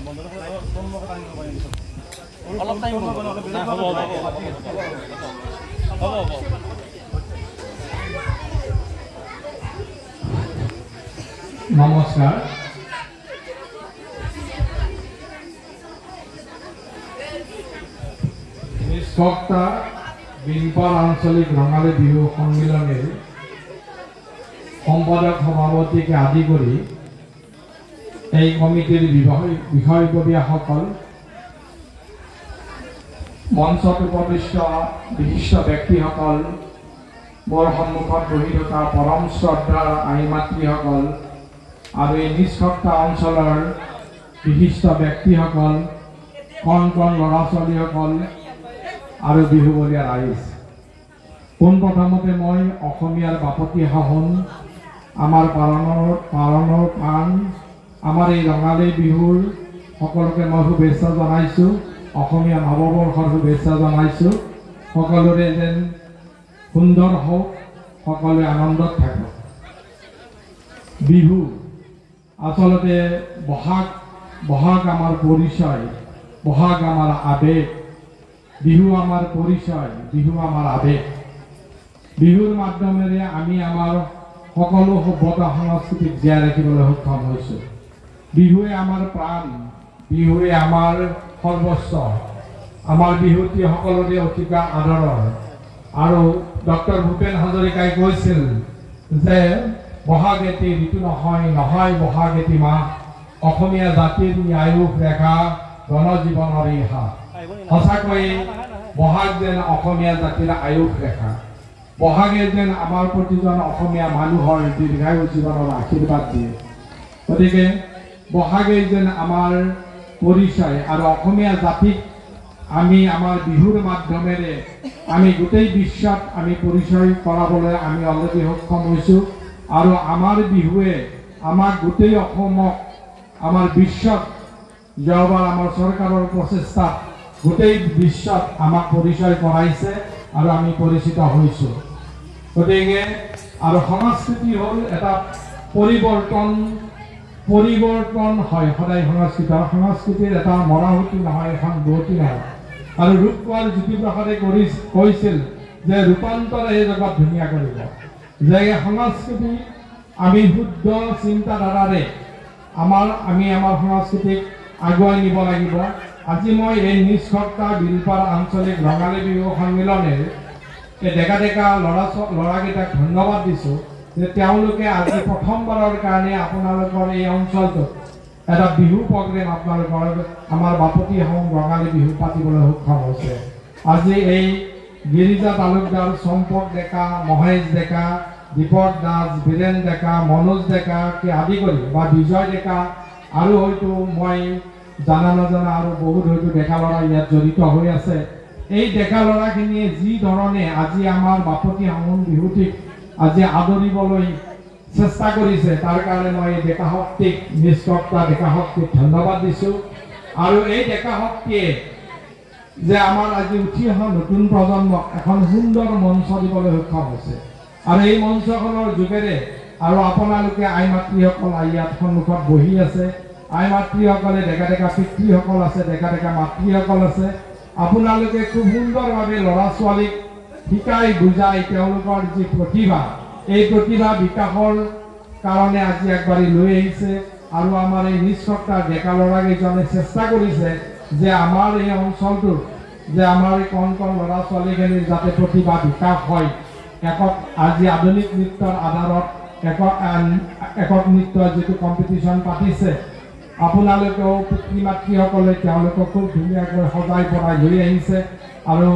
নমস্কাৰ। নিষ্পক্তা বিলপাৰ আঞ্চলিক ৰঙালী বিহু সন্মিলনীৰ সম্পাদক সভাপতিকে আদি কৰি এই কমিটিৰ বিষয়ববীয়াসকল, মঞ্চত উপবিষ্ট বিশিষ্ট ব্যক্তিসকল, মোৰ সন্মুখত বহি থকা পৰম শ্ৰদ্ধাৰ আই মাতৃসকল আৰু এই নিষ্পক্তা অঞ্চলৰ বিশিষ্ট ব্যক্তিসকল, কণ কণ ল'ৰা ছোৱালীসকল আৰু বিহুবলীয়া ৰাইজ, পোনপ্ৰথমতে মই অসমীয়াৰ বাপতি সাহোন, আমাৰ পালনৰ প্ৰাণ, আমাৰ এই ৰঙালী বিহুৰ সকলোকে মই শুভেচ্ছা জনাইছোঁ। অসমীয়া নৱবৰ্ষৰ শুভেচ্ছা জনাইছোঁ। সকলোৰে যেন সুন্দৰ হওক, সকলোৱে আনন্দত থাকক। বিহু আচলতে বহাগ আমাৰ পৰিচয়, বহাগ আমাৰ আবেগ, বিহু আমাৰ পৰিচয়, বিহু আমাৰ আবেগ। বিহুৰ মাধ্যমেৰে আমি আমাৰ সকলো সভ্যতা সংস্কৃতিক জীয়াই ৰাখিবলৈ সক্ষম হৈছোঁ। বিহুৱে আমাৰ প্ৰাণ, বিহুৱে আমাৰ সৰ্বস্ব। আমাৰ বিহুটি সকলোৰে অতিকা আদৰৰ। আৰু ডক্টৰ ভূপেন হাজৰিকাই কৈছিল যে বহাগ এটি ঋতু নহয়, নহয় বহাগ এটি মাহ, অসমীয়া জাতিৰ আয়ুস ৰেখা, জনজীৱনৰ ইহা। সঁচাকৈ বহাগ যেন অসমীয়া জাতিৰ আয়ুস ৰেখা। বহাগে যেন আমাৰ প্ৰতিজন অসমীয়া মানুহৰ দীৰ্ঘায়ু জীৱনৰ আশীৰ্বাদ দিয়ে। গতিকে বহাগে যেন আমাৰ পৰিচয় আৰু অসমীয়া জাতিক আমি আমাৰ বিহুৰ মাধ্যমেৰে আমি গোটেই বিশ্বত আমি পৰিচয় কৰাবলৈ আমি অলৰেডি সক্ষম হৈছোঁ। আৰু আমাৰ বিহুৱে আমাক গোটেই অসমক আমাৰ বিশ্বত যোৱাবাৰ আমাৰ চৰকাৰৰ প্ৰচেষ্টাত গোটেই বিশ্বত আমাক পৰিচয় কৰাইছে আৰু আমি পৰিচিত হৈছোঁ। গতিকে আৰু সংস্কৃতি হ'ল এটা পৰিৱৰ্তন হয় সদায়। সংস্কৃতিৰ এটা মৰাহুতি নহয়, এখন গতি নহয়। আৰু ৰূপকোঁৱৰ জ্যোতিপ্ৰসাদে কৈছিল যে ৰূপান্তৰ এই জগত ধুনীয়া কৰিব। যে সংস্কৃতি আমি শুদ্ধ চিন্তাধাৰাৰে আমি আমাৰ সংস্কৃতিক আগুৱাই নিব লাগিব। আজি মই এই নিষ্পক্তা বিলপাৰ আঞ্চলিক ৰঙালী বিহু সন্মিলনীৰ এই ডেকা ল'ৰাকেইটাক ধন্যবাদ দিছোঁ যে তেওঁলোকে আজি প্ৰথমবাৰৰ কাৰণে আপোনালোকৰ এই অঞ্চলটোত এটা বিহু প্ৰগ্ৰেম আপোনালোকৰ আমাৰ বাপতি সাহোন ৰঙালী বিহু পাতিবলৈ সক্ষম হৈছে। আজি এই গিৰিজা তালুকদাৰ, চম্পক ডেকা, মহেশ ডেকা, দীপক দাস, বীৰেণ ডেকা, মনোজ ডেকাকে আদি কৰি বা বিজয় ডেকা আৰু হয়তো মই জানা নজনা আৰু বহুত হয়তো ডেকা ল'ৰা ইয়াত জড়িত হৈ আছে। এই ডেকা ল'ৰাখিনিয়ে যি ধৰণে আজি আমাৰ বাপতি সাহোন বিহুটিক আজি আদৰিবলৈ চেষ্টা কৰিছে, তাৰ কাৰণে মই এই ডেকা শক্তিক, নিষ্পক্তা ডেকা শক্তিক ধন্যবাদ দিছোঁ। আৰু এই ডেকা শক্তিয়ে যে আমাৰ আজি উঠি অহা নতুন প্ৰজন্মক এখন সুন্দৰ মঞ্চ দিবলৈ সক্ষম হৈছে। আৰু এই মঞ্চখনৰ যোগেৰে আৰু আপোনালোকে আই মাতৃসকল ইয়াত সন্মুখত বহি আছে, আই মাতৃসকলে, ডেকা পিতৃসকল আছে, ডেকা মাতৃসকল আছে। আপোনালোকে খুব সুন্দৰভাৱে ল'ৰা ছোৱালীক শিকাই বুজাই তেওঁলোকৰ যি প্ৰতিভা, এই প্ৰতিভা বিকাশৰ কাৰণে আজি আগবাঢ়ি লৈ আহিছে। আৰু আমাৰ এই নিষ্পক্তা ডেকা ল'ৰাকেইজনে চেষ্টা কৰিছে যে আমাৰ এই অঞ্চলটোৰ যে আমাৰ এই কণ কণ ল'ৰা ছোৱালীখিনিৰ যাতে প্ৰতিভা বিকাশ হয়। আজি আধুনিক নৃত্যৰ আধাৰত একক নৃত্যৰ যিটো কম্পিটিশ্যন পাতিছে, আপোনালোকেও পিতৃ মাতৃসকলে তেওঁলোকক খুব ধুনীয়াকৈ সজাই পৰাই লৈ আহিছে। আৰু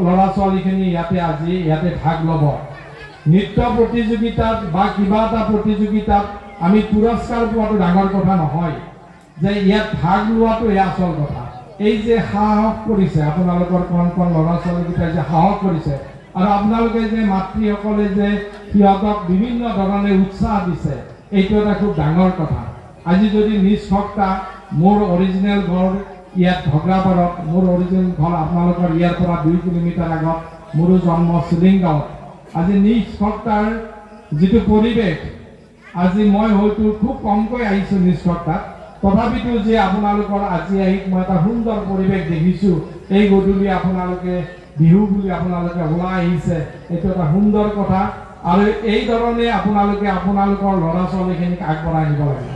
ল'ৰা ছোৱালীখিনি ইয়াতে ভাগ ল'ব। নৃত্য প্ৰতিযোগিতাত বা কিবা এটা প্ৰতিযোগিতাত আমি পুৰস্কাৰ পোৱাটো ডাঙৰ কথা নহয়, যে ইয়াত ভাগ লোৱাটোহে আচল কথা। এই যে সাহস কৰিছে আপোনালোকৰ কণ কণ ল'ৰা ছোৱালীকেইটাই যে সাহস কৰিছে, আৰু আপোনালোকে যে মাতৃসকলে যে সিহঁতক বিভিন্ন ধৰণে উৎসাহ দিছে, এইটো এটা খুব ডাঙৰ কথা। আজি যদি নিষ্পক্তা, মোৰ অৰিজিনেল ঘৰ ইয়াত ঘগ্ৰাপাৰত, মোৰ অৰিজিনেল ঘৰ আপোনালোকৰ ইয়াৰ পৰা 2 কিলোমিটাৰ আগত, মোৰো জন্ম চিলিংগাঁৱত। আজি নিষ্পক্তাৰ যিটো পৰিৱেশ, আজি মই হয়তো খুব কমকৈ আহিছোঁ নিষ্পক্তাত, তথাপিতো যে আপোনালোকৰ আজি আহি মই এটা সুন্দৰ পৰিৱেশ দেখিছোঁ, এই গধূলি আপোনালোকে বিহু বুলি আপোনালোকে ওলাই আহিছে, এইটো এটা সুন্দৰ কথা। আৰু এই ধৰণে আপোনালোকে আপোনালোকৰ ল'ৰা ছোৱালীখিনিক আগবঢ়াই নিব লাগিব।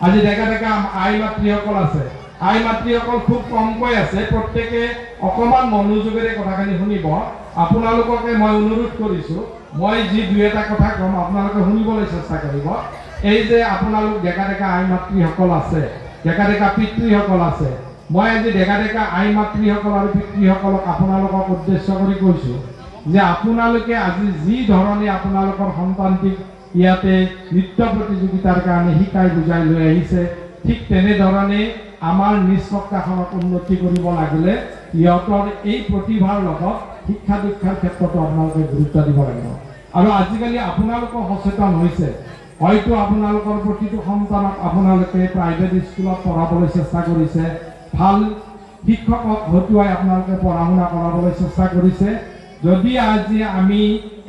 আজি ডেকা ডেকা আই মাতৃসকল আছে, আই মাতৃসকল খুব কমকৈ আছে, প্ৰত্যেকে অকণমান মনোযোগেৰে কথাখিনি শুনিব। আপোনালোককে মই অনুৰোধ কৰিছোঁ, মই যি দুই এটা কথা ক'ম আপোনালোকে শুনিবলৈ চেষ্টা কৰিব। এই যে আপোনালোক ডেকা ডেকা আই মাতৃসকল আছে, ডেকা ডেকা পিতৃসকল আছে, মই আজি ডেকা ডেকা আই মাতৃসকল আৰু পিতৃসকলক আপোনালোকক উদ্দেশ্য কৰি কৈছোঁ যে আপোনালোকে আজি যি ধৰণে আপোনালোকৰ সন্তানটিক ইয়াতে নৃত্য প্ৰতিযোগিতাৰ কাৰণে শিকাই বুজাই লৈ আহিছে, ঠিক তেনেধৰণে আমাৰ নিজ সত্তাখনক উন্নতি কৰিব লাগিলে ইহঁতৰ এই প্ৰতিভাৰ লগত শিক্ষা দীক্ষাৰ ক্ষেত্ৰতো আপোনালোকে গুৰুত্ব দিব লাগিব। আৰু আজিকালি আপোনালোকৰ সচেতন হৈছে, হয়তো আপোনালোকৰ প্ৰতিটো সন্তানক আপোনালোকে প্ৰাইভেট স্কুলত পঢ়াবলৈ চেষ্টা কৰিছে, ভাল শিক্ষকক হতুৱাই আপোনালোকে পঢ়া শুনা কৰাবলৈ চেষ্টা কৰিছে। যদি আজি আমি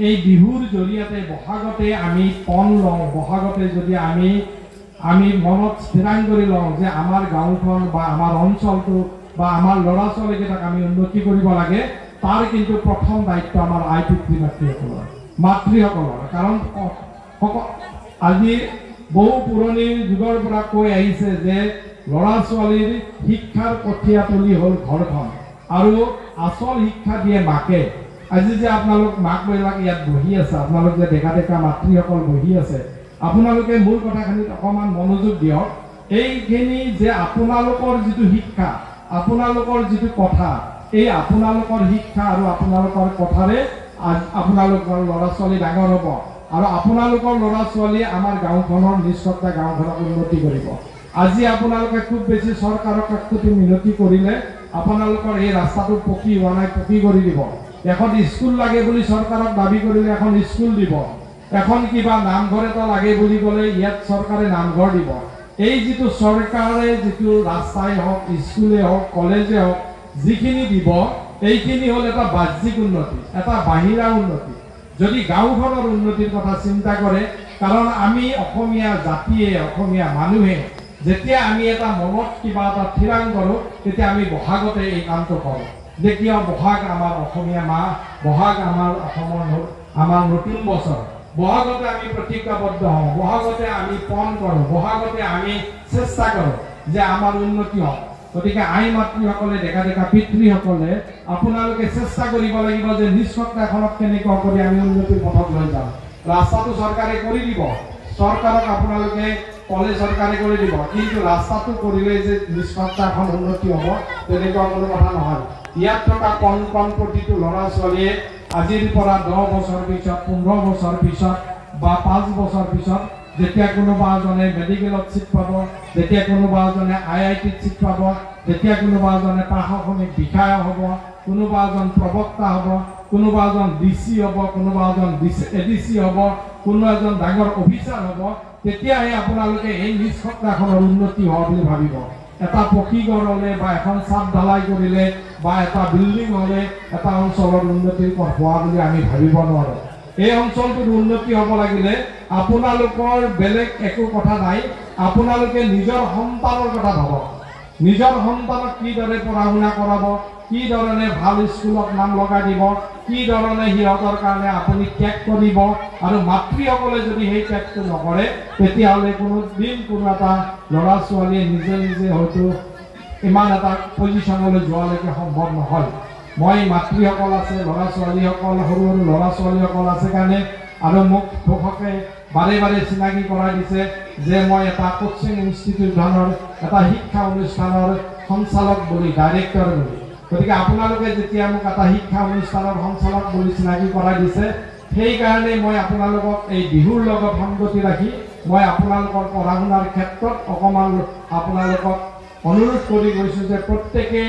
এই বিহুৰ জৰিয়তে বহাগতে আমি পণ লওঁ, বহাগতে যদি আমি মনত স্থিৰাং কৰি লওঁ যে আমাৰ গাঁওখন বা আমাৰ অঞ্চলটো বা আমাৰ ল'ৰা ছোৱালীকেইটাক আমি উন্নতি কৰিব লাগে, তাৰ কিন্তু প্ৰথম দায়িত্ব আমাৰ আই পিতৃ মাতৃসকলৰ। কাৰণ আজি বহু পুৰণি যুগৰ পৰা কৈ আহিছে যে ল'ৰা ছোৱালীৰ শিক্ষাৰ কঠীয়াতলী হ'ল ঘৰখন আৰু আচল শিক্ষা দিয়ে মাকে। আজি যে আপোনালোক মাকবিলাক ইয়াত বহি আছে, আপোনালোক যে ডেকা ডেকা মাতৃসকল বহি আছে, আপোনালোকে মূল কথাখিনিত অকণমান মনোযোগ দিয়ক। এইখিনি যে আপোনালোকৰ যিটো শিক্ষা, আপোনালোকৰ যিটো কথা, এই আপোনালোকৰ শিক্ষা আৰু আপোনালোকৰ কথাৰে আপোনালোকৰ ল'ৰা ছোৱালী ডাঙৰ হ'ব আৰু আপোনালোকৰ ল'ৰা ছোৱালীয়ে আমাৰ গাঁওখনৰ নিষ্ঠতা গাঁওখনক উন্নতি কৰিব। আজি আপোনালোকে খুব বেছি চৰকাৰক কাকতি মিনতি কৰিলে আপোনালোকৰ এই ৰাস্তাটো পকী হোৱা নাই, পকী কৰি দিব। এখন স্কুল লাগে বুলি চৰকাৰক দাবী কৰিলে এখন স্কুল দিব, এখন কিবা নামঘৰ এটা লাগে বুলি ক'লে ইয়াত চৰকাৰে নামঘৰ দিব। এই যিটো চৰকাৰে যিটো ৰাস্তাই হওক, স্কুলে হওক, কলেজে হওক যিখিনি দিব, এইখিনি হ'ল এটা বাহ্যিক উন্নতি, এটা বাহিৰা উন্নতি। যদি গাঁওখনৰ উন্নতিৰ কথা চিন্তা কৰে, কাৰণ আমি অসমীয়া জাতিয়ে, অসমীয়া মানুহে যেতিয়া আমি এটা মনত কিবা এটা থিৰাং কৰোঁ, তেতিয়া আমি বহাগতে এই কামটো কৰোঁ। যেতিয়া বহাগ আমাৰ অসমীয়া মাহ, বহাগ আমাৰ অসমৰ আমাৰ নতুন বছৰ, বহাগতে আমি প্ৰতিজ্ঞাবদ্ধ হওঁ, বহাগতে আমি পণ কৰোঁ, বহাগতে আমি চেষ্টা কৰোঁ যে আমাৰ উন্নতি হওক। গতিকে আই মাতৃসকলে, ডেকা ডেকা পিতৃসকলে আপোনালোকে চেষ্টা কৰিব লাগিব যে নিজ সত্তাখনক কেনেকুৱা কৰি আমি উন্নতিৰ পথত লৈ যাওঁ। ৰাস্তাটো চৰকাৰে কৰি দিব, চৰকাৰক আপোনালোকে ক'লে চৰকাৰে কৰি দিব, কিন্তু ৰাস্তাটো কৰিলে যে নিজ সত্তাখন উন্নতি হ'ব তেনেকুৱা কোনো কথা নহয়। ইয়াত থকা কণ কণ প্ৰতিটো ল'ৰা ছোৱালীয়ে আজিৰ পৰা 10 বছৰ পিছত, 15 বছৰ পিছত বা 5 বছৰ পিছত যেতিয়া কোনোবা এজনে মেডিকেলত চিট পাব, যেতিয়া কোনোবা এজনে IITত চিট পাব, যেতিয়া কোনোবা এজনে প্ৰশাসনিক বিষয়া হ'ব, কোনোবা এজন প্ৰবক্তা হ'ব, কোনোবা এজন DC হ'ব, কোনোবা এজন ADC হ'ব, কোনো এজন ডাঙৰ অফিচাৰ হ'ব, তেতিয়াহে আপোনালোকে এই নিজ সত্তাখনৰ উন্নতি হোৱা বুলি ভাবিব। এটা পকী ঘৰ হ'লে বা এখন চাপ ঢালাই কৰিলে বা এটা বিল্ডিং হ'লে এটা অঞ্চলৰ উন্নতিৰ পথ হোৱা বুলি আমি ভাবিব নোৱাৰোঁ। এই অঞ্চলটোৰ উন্নতি হ'ব লাগিলে আপোনালোকৰ বেলেগ একো কথা নাই, আপোনালোকে নিজৰ সন্তানৰ কথা ভাবক। নিজৰ সন্তানক কিদৰে পঢ়া শুনা কৰাব, কি ধৰণে ভাল স্কুলত নাম লগাই দিব, কি ধৰণে সিহঁতৰ কাৰণে আপুনি ত্যাগ কৰিব, আৰু মাতৃসকলে যদি সেই ত্যাগটো নকৰে তেতিয়াহ'লে কোনো দিন কোনো এটা ল'ৰা ছোৱালীয়ে নিজে নিজে হয়তো ইমান এটা পজিশ্যনলৈ যোৱালৈকে সম্ভৱ নহয়। মই মাতৃসকল আছে, ল'ৰা ছোৱালীসকল, সৰু সৰু ল'ৰা ছোৱালীসকল আছে কাৰণে আৰু মোক ঘোষকে বাৰে বাৰে চিনাকি কৰাই দিছে যে মই এটা কোচিং ইনষ্টিটিউটনৰ, এটা শিক্ষা অনুষ্ঠানৰ সঞ্চালক বুলি, ডাইৰেক্টৰ বুলি। গতিকে আপোনালোকে যেতিয়া মোক এটা শিক্ষা অনুষ্ঠানৰ সঞ্চালক বুলি চিনাকি কৰাই দিছে, সেইকাৰণে মই আপোনালোকক এই বিহুৰ লগত সংগতি ৰাখি মই আপোনালোকৰ পঢ়া শুনাৰ ক্ষেত্ৰত অকণমান আপোনালোকক অনুৰোধ কৰি গৈছোঁ যে প্ৰত্যেকে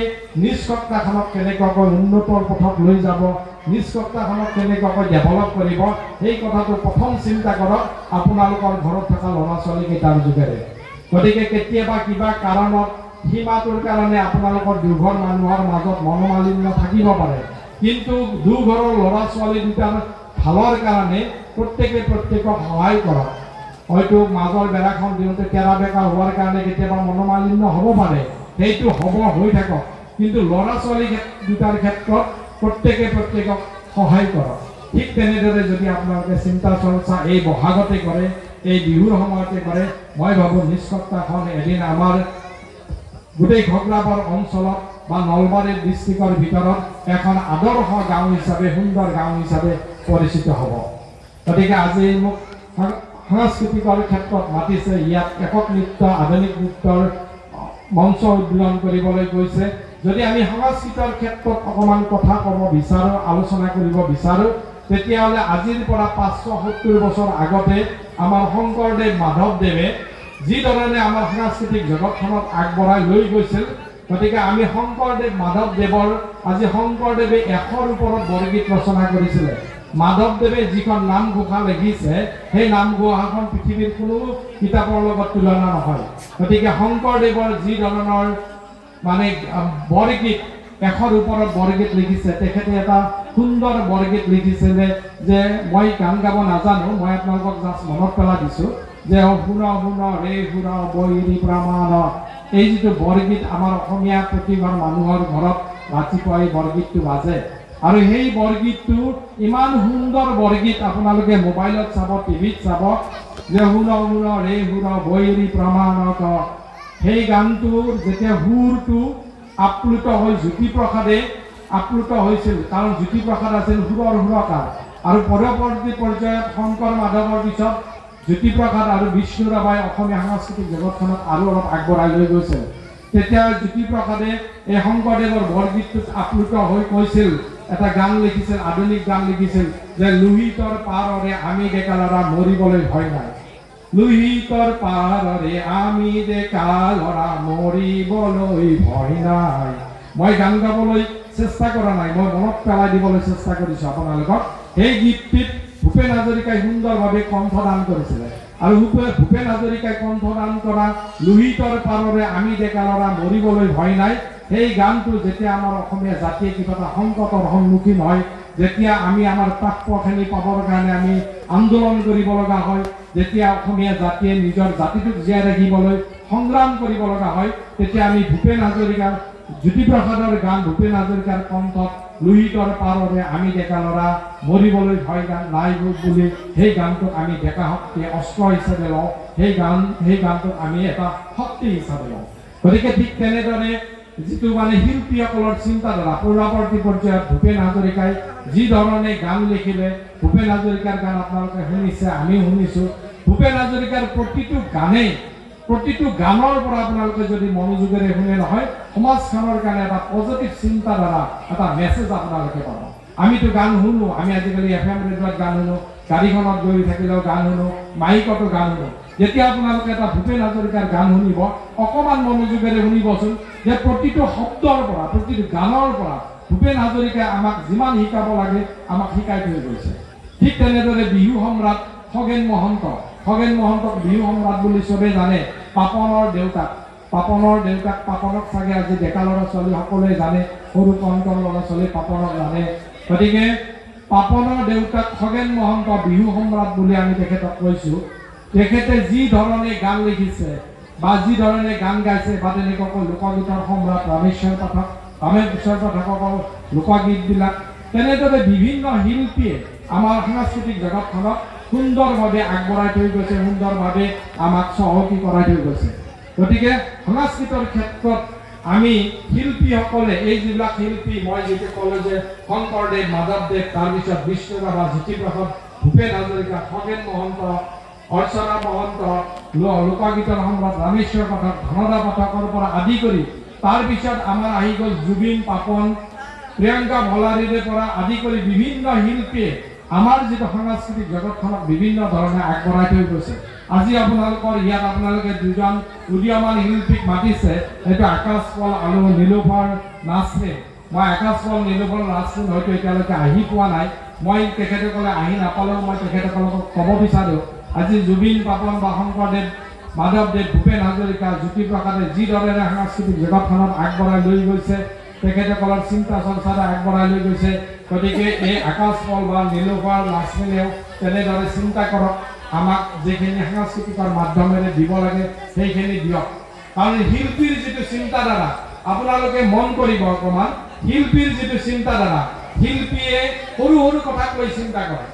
নিজ সত্তাখনক কেনেকুৱাকৈ উন্নতৰ পথত লৈ যাব, নিজ সত্তাখনক কেনেকুৱাকৈ ডেভেলপ কৰিব, সেই কথাটো প্ৰথম চিন্তা কৰক আপোনালোকৰ ঘৰত থকা ল'ৰা ছোৱালীকেইটাৰ যোগেৰে। গতিকে কেতিয়াবা কিবা কাৰণত সীমাটোৰ কাৰণে আপোনালোকৰ দুঘৰ মানুহৰ মাজত মনোমালিন্য থাকিব পাৰে, কিন্তু দুঘৰৰ ল'ৰা ছোৱালী দুটাৰ ভালৰ কাৰণে প্ৰত্যেকে প্ৰত্যেকক সহায় কৰক। হয়তো মাজৰ বেৰাখন দিওঁতে তেৰা বেকা হোৱাৰ কাৰণে কেতিয়াবা মনোমালিন্য হ'ব পাৰে, সেইটো হ'ব হৈ থাকক, কিন্তু ল'ৰা ছোৱালী দুটাৰ ক্ষেত্ৰত প্ৰত্যেকক সহায় কৰক। ঠিক তেনেদৰে যদি আপোনালোকে চিন্তা চৰ্চা এই বহাগতে কৰে, এই বিহুৰ সময়তে কৰে, মই ভাবোঁ নিষ্কৰ্তাখন এদিন আমাৰ গোটেই ঘগ্ৰাবাৰ অঞ্চলত বা নলবাৰী ডিষ্ট্ৰিক্টৰ ভিতৰত এখন আদৰ্শ গাঁও হিচাপে, সুন্দৰ গাঁও হিচাপে পৰিচিত হ'ব। গতিকে আজি মোক সাংস্কৃতিকৰ ক্ষেত্ৰত মাতিছে, ইয়াত একক নৃত্য, আধুনিক নৃত্যৰ মঞ্চ উদ্বোধন কৰিবলৈ গৈছে। যদি আমি সংস্কৃতৰ ক্ষেত্ৰত অকণমান কথা ক'ব বিচাৰোঁ, আলোচনা কৰিব বিচাৰোঁ, তেতিয়াহ'লে আজিৰ পৰা 570 বছৰ আগতে আমাৰ শংকৰদেৱ মাধৱদেৱে যিধৰণে আমাৰ সাংস্কৃতিক জগতখনত আগবঢ়াই লৈ গৈছিল, গতিকে আমি শংকৰদেৱ মাধৱদেৱৰ আজি শংকৰদেৱে 100ৰ ওপৰত বৰগীত ৰচনা কৰিছিলে। মাধৱদেৱে যিখন নামঘোষা লিখিছে, সেই নামঘোষাখন পৃথিৱীৰ কোনো কিতাপৰ লগত তুলনা নহয়। গতিকে শংকৰদেৱৰ যি ধৰণৰ মানে বৰগীত 100ৰ ওপৰত বৰগীত লিখিছে, তেখেতে এটা সুন্দৰ বৰগীত লিখিছিলে যে মই গান গাব নাজানো, মই আপোনালোকক জাষ্ট মনত পেলাই দিছোঁ যে শুন শুন ৰে শুন বৈৰী প্ৰমাণ, এই যিটো বৰগীত আমাৰ অসমীয়া প্ৰতিঘৰ মানুহৰ ঘৰত ৰাতিপুৱা এই বৰগীতটো বাজে। আৰু সেই বৰগীতটো ইমান সুন্দৰ বৰগীত, আপোনালোকে মোবাইলত চাব, টিভিত চাব, যে শুন শুন ৰে শুন বৈৰী প্ৰমাণক, সেই গানটোৰ যেতিয়া সুৰটো আপ্লুত হৈ জ্যোতিপ্ৰসাদে আপ্লুত হৈছিল, কাৰণ জ্যোতিপ্ৰসাদ আছিল সুৰৰ সুৰকাৰ, আৰু পৰৱৰ্তী পৰ্যায়ত শংকৰ মাধৱৰ পিছত জ্যোতিপ্ৰসাদ আৰু বিষ্ণু ৰাভাই অসমীয়া সাংস্কৃতিক জগতখনত আৰু অলপ আগবঢ়াই লৈ গৈছিল। তেতিয়া জ্যোতিপ্ৰসাদে এই শংকৰদেৱৰ বৰগীতটোত আপ্লুত হৈ কৈছিল, এটা গান লিখিছিল, আধুনিক গান লিখিছিল যে লোহিতৰ পাৰৰে আমি ডেকা ল'ৰা মৰিবলৈ ভয় নাই, লোহিতৰ পাৰৰে আমি ডেকা ল'ৰা মৰিবলৈ ভয় নাই। মই গান গাবলৈ চেষ্টা কৰা নাই, মই মনত পেলাই দিবলৈ চেষ্টা কৰিছোঁ আপোনালোকক। সেই গীতটিত ভূপেন হাজৰিকাই সুন্দৰভাৱে কণ্ঠদান কৰিছিলে, আৰু ভূপেন হাজৰিকাই কণ্ঠদান কৰা লোহিতৰ পাৰৰে আমি ডেকা ল'ৰা মৰিবলৈ ভয় নাই, সেই গানটো যেতিয়া আমাৰ অসমীয়া জাতিয়ে কিবা এটা সংকটৰ সন্মুখীন হয়, যেতিয়া আমি আমাৰ প্ৰাপ্যখিনি পাবৰ কাৰণে আমি আন্দোলন কৰিব লগা হয়, যেতিয়া অসমীয়া জাতিয়ে নিজৰ জাতিটোক জীয়াই ৰাখিবলৈ সংগ্ৰাম কৰিব লগা হয়, তেতিয়া আমি ভূপেন হাজৰিকাৰ জ্যোতিপ্ৰসাদৰ গান, ভূপেন হাজৰিকাৰ কণ্ঠত লোহিতৰ পাৰৰে আমি ডেকা ল'ৰা মৰিবলৈ ভয় নাই বুলি সেই গানটোক আমি ডেকা শক্তিয়ে অস্ত্ৰ হিচাপে লওঁ, সেই গানটোক আমি এটা শক্তি হিচাপে লওঁ। গতিকে ঠিক তেনেদৰে যিটো মানে শিল্পীসকলৰ চিন্তাধাৰা, পৰৱৰ্তী পৰ্যায়ত ভূপেন হাজৰিকাই যি ধৰণে গান লিখিলে, ভূপেন হাজৰিকাৰ গান আপোনালোকে শুনিছে, আমিও শুনিছোঁ। ভূপেন হাজৰিকাৰ প্ৰতিটো গানৰ পৰা আপোনালোকে যদি মনোযোগেৰে শুনে নহয়, সমাজখনৰ কাৰণে এটা পজিটিভ চিন্তাধাৰা, এটা মেছেজ আপোনালোকে পাব। আমিতো গান শুনো, আমি আজিকালি FM ৰেডিঅ'ত গান শুনো, গাড়ীখনত গৈ থাকিলেও গান শুনো, মাইকতো গান শুনো। যেতিয়া আপোনালোকে এটা ভূপেন হাজৰিকাৰ গান শুনিব, অকণমান মনোযোগেৰে শুনিবচোন, যে প্ৰতিটো শব্দৰ পৰা, প্ৰতিটো গানৰ পৰা ভূপেন হাজৰিকাই আমাক যিমান শিকাব লাগে আমাক শিকাই থৈ গৈছে। ঠিক তেনেদৰে বিহু সম্ৰাট খগেন মহন্তক বিহু সম্ৰাট বুলি চবেই জানে। পাপনৰ দেউতাক পাপনক চাগে আজি ডেকা ল'ৰা ছোৱালী সকলোৱে জানে, সৰু কণকৰ ল'ৰা ছোৱালী পাপনক জানে। গতিকে পাপনৰ দেউতাক খগেন মহন্ত বিহু সম্ৰাট বুলি আমি তেখেতক কৈছোঁ। তেখেতে যি ধৰণে গান লিখিছে বা যি ধৰণে গান গাইছে, বা তেনেকুৱাকৈ লোকগীতৰ সম্ৰাট ৰামেশ্বৰ পাঠকৰ লোকগীতবিলাক, তেনেদৰে বিভিন্ন শিল্পীয়ে আমাৰ সাংস্কৃতিক জগতখনক সুন্দৰভাৱে আগবঢ়াই থৈ গৈছে, সুন্দৰভাৱে আমাক চহকী কৰাই থৈ গৈছে। গতিকে সাংস্কৃতিৰ ক্ষেত্ৰত আমি শিল্পীসকলে, এই যিবিলাক শিল্পী মই যিটো ক'লোঁ যে শংকৰদেৱ, মাধৱদেৱ, তাৰপিছত বিষ্ণু ৰাভা, জ্যোতিপ্ৰসাদ, ভূপেন হাজৰিকা, খগেন মহন্ত, অৰ্চনা মহন্ত, লোকগীতৰ সম্ৰাট ৰামেশ্বৰ পাঠক, ধনদা পাঠকৰ পৰা আদি কৰি তাৰপিছত আমাৰ আহি গ'ল জুবিন, পাপন, প্ৰিয়ংকা ভলাৰীৰে পৰা আদি কৰি বিভিন্ন শিল্পীয়ে আমাৰ যিটো সাংস্কৃতিক জগতখনক বিভিন্ন ধৰণে আগবঢ়াই থৈ গৈছে। আজি আপোনালোকৰ ইয়াত আপোনালোকে দুজন উদীয়মান শিল্পীক মাতিছে, সেইটো আকাশ পল আৰু নীলোফাৰ নাজৰীন। মই আকাশ পল, নীলোফাৰ নাজৰীন হয়তো এতিয়ালৈকে আহি পোৱা নাই, মই তেখেতসকলে আহি নাপালেও মই তেখেতসকলক ক'ব বিচাৰোঁ, আজি জুবিন, পাপন বা শংকৰদেৱ, মাধৱদেৱ, ভূপেন হাজৰিকা, জ্যোতিপ্ৰসাদে যি ধৰণে সাংস্কৃতিক জগতখনত আগবঢ়াই লৈ গৈছে, তেখেতসকলৰ চিন্তা চৰ্চাৰে আগবঢ়াই লৈ গৈছে। গতিকে এই আকাশ পল বা নীলোফাৰ নাজৰীনেও তেনেদৰে চিন্তা কৰক, আমাক যিখিনি সাংস্কৃতিকৰ মাধ্যমেৰে দিব লাগে সেইখিনি দিয়ক কাৰণ শিল্পীৰ যিটো চিন্তাধাৰা আপোনালোকে মন কৰিব অকমান শিল্পীৰ যিটো চিন্তাধাৰা শিল্পীয়ে সৰু সৰু কথাক লৈ চিন্তা কৰে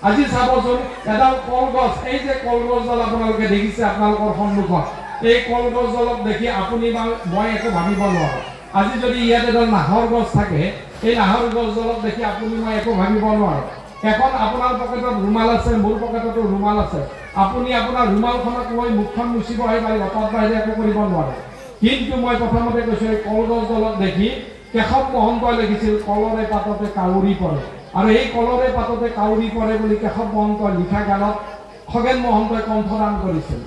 আজি চাবচোন এডাল কলগছ এই যে কলগছডাল আপোনালোকে দেখিছে আপোনালোকৰ সন্মুখত এই কলগছডালক দেখি আপুনি বা মই একো ভাবিব নোৱাৰো আজি যদি ইয়াত এডাল নাহৰ গছ থাকে এই নাহৰ গছডালক দেখি আপুনি মই একো ভাবিব নোৱাৰো এখন আপোনাৰ পকেটত ৰুমাল আছে মোৰ পকেটতো ৰুমাল আছে আপুনি আপোনাৰ ৰুমালখনক লৈ মুখখন মুচিব আহি পাৰিব তাত বাহিৰে একো কৰিব নোৱাৰে কিন্তু মই প্ৰথমতে কৈছো এই কলগছডালক দেখি কেশৱ মহন্তই লিখিছিল কলৰে পাততে কাউৰী পৰে আৰু এই কলৰে পাততে কাউৰী পৰে বুলি কেশৱ মহন্তই লিখা গানত খগেন মহন্তই কণ্ঠদান কৰিছিল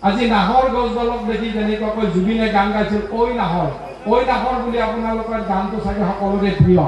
আজি নাহৰ গছডালক দেখি যেনেকৈ জুবিনে গান গাইছিল ঐ নাহৰ বুলি আপোনালোকৰ গানটো চাগে সকলোৰে প্ৰিয়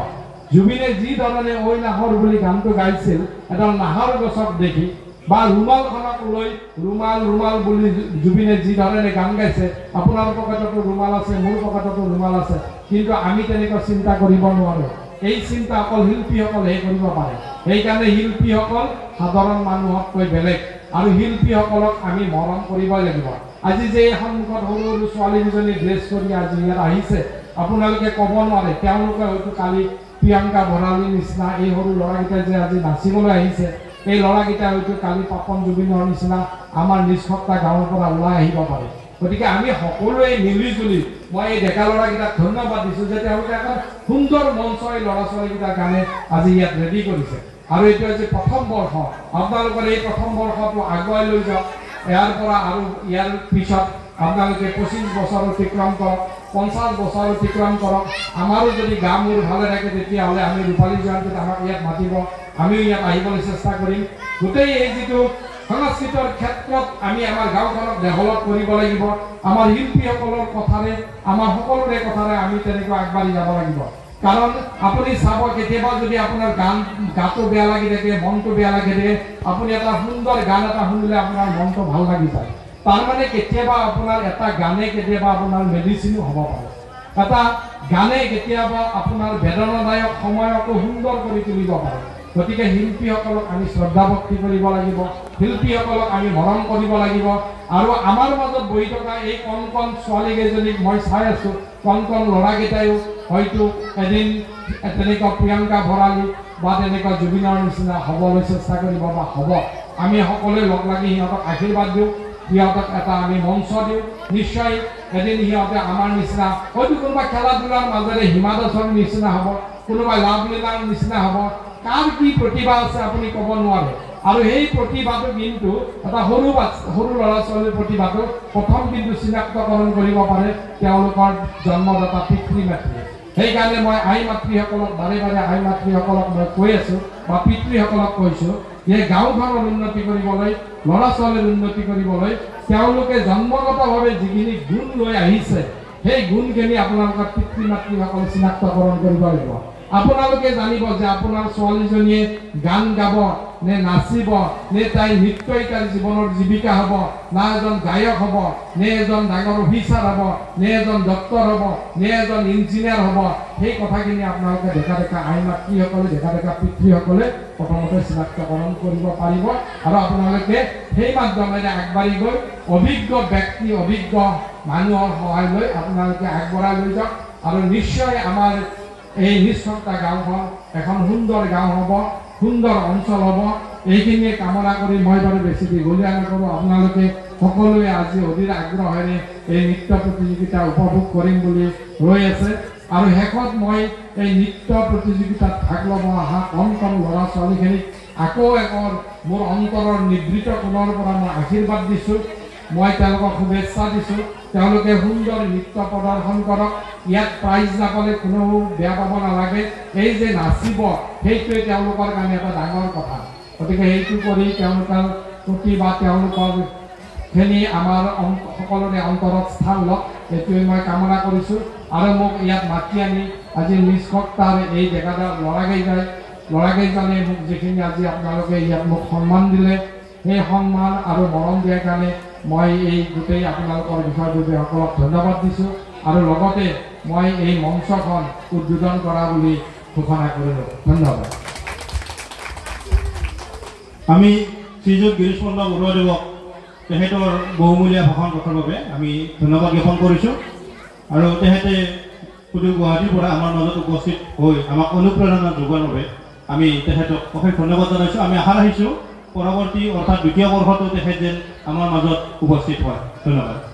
জুবিনে যি ধৰণে ঐ নাহৰ বুলি গানটো গাইছিল এডাল নাহৰ গছক দেখি বা ৰুমালখনক লৈ ৰুমাল বুলি জুবিনে যি ধৰণে গান গাইছে আপোনাৰ পকেটতো ৰুমাল আছে মোৰ পকেটতো ৰুমাল আছে কিন্তু আমি তেনেকৈ চিন্তা কৰিব নোৱাৰো এই চিন্তা অকল শিল্পীসকলেহে কৰিব পাৰে সেইকাৰণে শিল্পীসকল সাধাৰণ মানুহতকৈ বেলেগ আৰু শিল্পীসকলক আমি মৰম কৰিবই লাগিব আজি যে সন্মুখত সৰু সৰু ছোৱালী দুজনী ড্ৰেছ কৰি আজি ইয়াত আহিছে আপোনালোকে ক'ব নোৱাৰে তেওঁলোকে হয়তো কালি প্ৰিয়ংকা ভৰালীৰ নিচিনা এই সৰু ল'ৰাকেইটাই যে আজি নাচিবলৈ আহিছে এই ল'ৰাকেইটা হয়তো কালি পাপন জুবিনৰ নিচিনা আমাৰ নিষ্ঠতা গাঁৱৰ পৰা ওলাই আহিব পাৰে গতিকে আমি সকলোৱে মিলিজুলি মই এই ডেকা ল'ৰাকেইটাক ধন্যবাদ দিছোঁ যে তেওঁলোকে এখন সুন্দৰ মঞ্চ এই ল'ৰা ছোৱালীকেইটাৰ কাৰণে আজি ইয়াত ৰেডি কৰিছে আৰু এইটো আজি প্ৰথম বৰ্ষ আপোনালোকৰ এই প্ৰথম বৰ্ষটো আগুৱাই লৈ যাওক ইয়াৰ পৰা আৰু ইয়াৰ পিছত আপোনালোকে 25 বছৰ অতিক্ৰম কৰক 50 বছৰ অতিক্ৰম কৰক আমাৰো যদি গা মূৰ ভালে থাকে তেতিয়াহ'লে আমি ৰূপালী জয়ন্তীত আমাক ইয়াত মাতিব আমিও ইয়াত আহিবলৈ চেষ্টা কৰিম গোটেই এই যিটো সংস্কৃতৰ ক্ষেত্ৰত আমি আমাৰ গাঁওখনক ডেভেলপ কৰিব লাগিব আমাৰ শিল্পীসকলৰ কথাৰে আমাৰ সকলোৰে কথাৰে আমি তেনেকৈ আগবাঢ়ি যাব লাগিব কাৰণ আপুনি চাব কেতিয়াবা যদি আপোনাৰ গাটো বেয়া লাগি থাকে মনটো বেয়া লাগি থাকে আপুনি এটা সুন্দৰ গান এটা শুনিলে আপোনাৰ মনটো ভাল লাগি যায় তাৰমানে কেতিয়াবা আপোনাৰ এটা গানে কেতিয়াবা আপোনাৰ মেডিচিনো হ'ব পাৰে এটা গানে কেতিয়াবা আপোনাৰ বেদনাদায়ক সময়কো সুন্দৰ কৰি তুলিব পাৰে গতিকে শিল্পীসকলক আমি শ্ৰদ্ধা ভক্তি কৰিব লাগিব শিল্পীসকলক আমি মৰম কৰিব লাগিব আৰু আমাৰ মাজত বহি থকা এই কণ ছোৱালীকেইজনীক মই চাই আছো কণ ল'ৰাকেইটাইও হয়তো এদিন তেনেকুৱা প্ৰিয়ংকা ভৰালী বা তেনেকুৱা জুবিনৰ নিচিনা হ'বলৈ চেষ্টা কৰিব বা হ'ব আমি সকলোৱে লগ লাগি সিহঁতক আশীৰ্বাদ দিওঁ সিহঁতক এটা আমি মঞ্চ দিওঁ নিশ্চয় এদিন সিহঁতে আমাৰ নিচিনা হয়তো কোনোবা খেলা ধূলাৰ মাজেৰে হিমা দাসৰ নিচিনা হ'ব কোনোবাই লাভলীলাৰ নিচিনা হ'ব কাৰ কি প্ৰতিভা আছে আপুনি ক'ব নোৱাৰে আৰু সেই প্ৰতিভাটো কিন্তু এটা সৰু ল'ৰা ছোৱালীৰ প্ৰতিভাটো প্ৰথম কিন্তু চিনাক্তকৰণ কৰিব পাৰে তেওঁলোকৰ জন্মদাতা পিতৃ মাতৃ সেইকাৰণে মই আই মাতৃসকলক বাৰে বাৰে আই মাতৃসকলক মই কৈ আছোঁ বা পিতৃসকলক কৈছোঁ যে গাঁওখনৰ উন্নতি কৰিবলৈ ল'ৰা ছোৱালীৰ উন্নতি কৰিবলৈ তেওঁলোকে জন্মগতভাৱে যিখিনি গুণ লৈ আহিছে সেই গুণখিনি আপোনালোকৰ পিতৃ মাতৃসকলে চিনাক্তকৰণ কৰিব লাগিব আপোনালোকে জানিব যে আপোনাৰ ছোৱালীজনীয়ে গান গাব নে নাচিব নে তাই নৃত্যই তাইৰ জীৱনৰ জীৱিকা হ'ব না এজন গায়ক হ'ব নে এজন ডাঙৰ অফিচাৰ হ'ব নে এজন ডক্টৰ হ'ব নে এজন ইঞ্জিনিয়াৰ হ'ব সেই কথাখিনি আপোনালোকে দেখা আই মাতৃসকলে দেখা পিতৃসকলে প্ৰথমতে চিনাক্তকৰণ কৰিব পাৰিব আৰু আপোনালোকে সেই মাধ্যমেৰে আগবাঢ়ি গৈ অভিজ্ঞ ব্যক্তি অভিজ্ঞ মানুহৰ সহায় লৈ আপোনালোকে আগবঢ়াই লৈ যাওক আৰু নিশ্চয় আমাৰ এই নিষ্ঠতা গাঁওখন এখন সুন্দৰ গাঁও হ'ব সুন্দৰ অঞ্চল হ'ব এইখিনিয়ে কামনা কৰি মই বাৰু বেছি দীঘলীয়া নকৰোঁ আপোনালোকে সকলোৱে আজি অধীৰ আগ্ৰহেৰে এই নৃত্য প্ৰতিযোগিতা উপভোগ কৰিম বুলি ৰৈ আছে আৰু শেষত মই এই নৃত্য প্ৰতিযোগিতাত ভাগ ল'ব অহা কণ ল'ৰা ছোৱালীখিনিক আকৌ এবাৰ মোৰ অন্তৰৰ নিভৃত কোণৰ পৰা মই আশীৰ্বাদ দিছোঁ মই তেওঁলোকক শুভেচ্ছা দিছোঁ তেওঁলোকে সুন্দৰ নৃত্য প্ৰদৰ্শন কৰক ইয়াত প্ৰাইজ নাপালে কোনেও বেয়া পাব নালাগে এই যে নাচিব সেইটোৱে তেওঁলোকৰ কাৰণে এটা ডাঙৰ কথা গতিকে সেইটো কৰি তেওঁলোকৰ প্ৰতি বা তেওঁলোকৰখিনি আমাৰ সকলোৰে অন্তৰত স্থান লওক এইটোৱে মই কামনা কৰিছোঁ আৰু মোক ইয়াত মাতি আনি আজি নিষ্ঠতাৰ এই ডেকাদাৰ ল'ৰাকেইজনে মোক যিখিনি আজি আপোনালোকে ইয়াত মোক সন্মান দিলে সেই সন্মান আৰু মৰম দিয়াৰ কাৰণে মই এই গোটেই আপোনালোকৰ বিষয়ববীয়াসকলক ধন্যবাদ দিছোঁ আৰু লগতে মই এই মঞ্চখন উদ্বোধন কৰা বুলি ঘোষণা কৰিলোঁ ধন্যবাদ আমি শ্ৰীযুত গিৰীশ চন্দ্ৰ বৰুৱাদেৱক তেখেতৰ বহুমূলীয়া ভাষণ ৰখাৰ বাবে আমি ধন্যবাদ জ্ঞাপন কৰিছোঁ আৰু তেখেতে সুদূৰ গুৱাহাটীৰ পৰা আমাৰ মাজত উপস্থিত হৈ আমাক অনুপ্ৰেৰণা যোগোৱাৰ বাবে আমি তেখেতক অশেষ ধন্যবাদ জনাইছোঁ। আমি আশা ৰাখিছোঁ পৰৱৰ্তী অৰ্থাৎ দ্বিতীয় বৰ্ষতো তেখেত যেন আমাৰ মাজত উপস্থিত হয়। ধন্যবাদ।